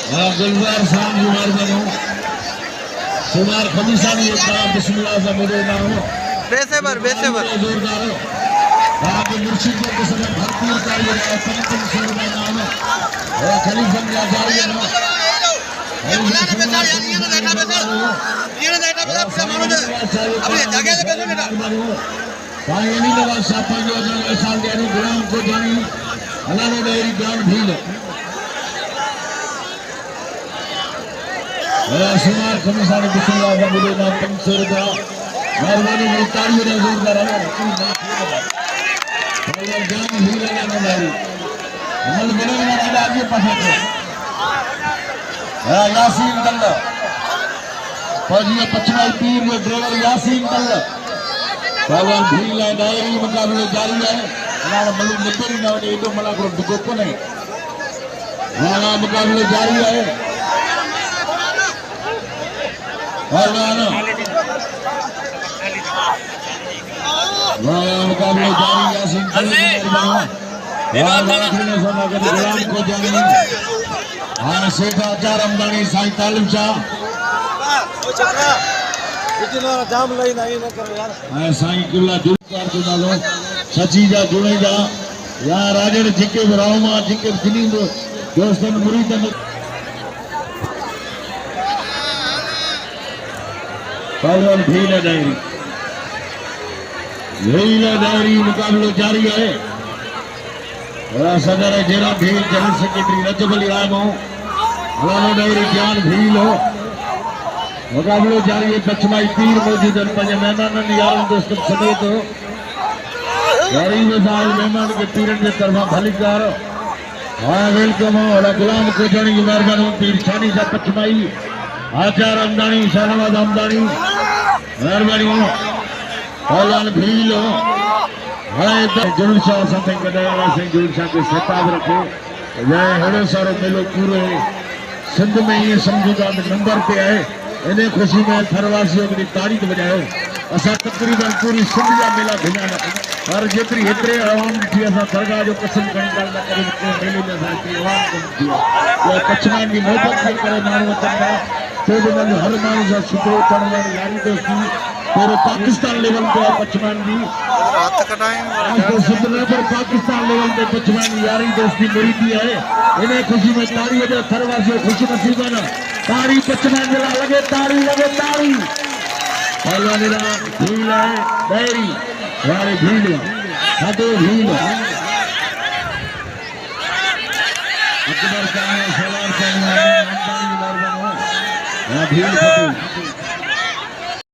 गुलजार शाम जी मार सुमार खमीसानी एक बार बिस्मिल्लाह से मेरे नाम बेसेबर जोरदार आप मुर्शिद के किस्म भरपूर का ये पंचम शेर का नाम है और खलीफा का जारी है ये बुलाने पे सर ये ना देखा पे सर पूरा मानो दे अपने जगह पे बैठो बेटा भाई इन्हीं नवाज साहब जो साल दे गुलाम को जानी अल्लाह ने मेरी जान भील सुमार खमीसानी बिस्मिल्लाह से मेरे नाम पंचम शेर का मेहरबानी मेरी तारीफ ने जोरदार है जान भील है ना मेरी अमल बनेगा ना आगे पहुंचे यासीन दल्ला फौजी पछवाई पीर में ड्राइवर यासीन दल्ला भगवान भील है डायरी मुकाबले जारी है हमारा मलूक निकल ना होने इधर मला को दुगोपो नहीं हमारा मुकाबले जारी है भगवान मुकाबले जारी यासीन दल्ला गुलाम को जानी हाँ सेठ आचार अमदानी साईं तालिब शाह जाम लई नहीं न करो यार साईं कुल्ला दिलदार जो नालो सची जा जुड़े जा या राजड़ जिके रावमा जिके दिनी दोस्तन मुरीदन पहलवान भील डायरी मुकाबलो जारी है सदर जेरा भील जनरल सेक्रेटरी रजब अली रामो हलानो डायरी ज्ञान भील हो मुकाबलो जारी है बचमाई पीर मौजूद पंज मेहमान यार दोस्तों समेत हो जारी मिसाल मेहमान के पीरन के तरफा भलीकार हाँ वेलकम हो गुलाम को जानी की मेहरबानी पीर छानी सा बचमाई आचार अमदानी शाहनवाज अमदानी मेहरबानी हो हलान भील हो जरूर शाह सिंह कदाया सिंह जरूर शाह के खिताब रखे जय हेड़ो सारो मेलो पूरे सिंध में ये समझूता नंबर पे आए इन्हें खुशी में थरवासियों की तारीख बजायो असा तकरीबन पूरी सिंध जा मेला घुमाना हर जेतरी हेतरे आवाम थी असा सरकार जो कसम कहीं गाल न करे मेले में असा की आवाम को थी वो पछमान की मोहब्बत से करे मानो चंदा तो मन हर मानो सा सुतो चढ़ने यारी दोस्ती पूरे पाकिस्तान लेवल पे पछमान की हाथ कटाएं सुधरने पर पाकिस्तान लेवल पे पछमान यारी दोस्ती मेरी थी है इन्हें खुशी में तारी वजह थरवासियों खुशी नसीब है ना तारी पछमान मिला लगे तारी पहला मेरा भील है डायरी हमारे भील साधो भील अकबर का सलाम करना भील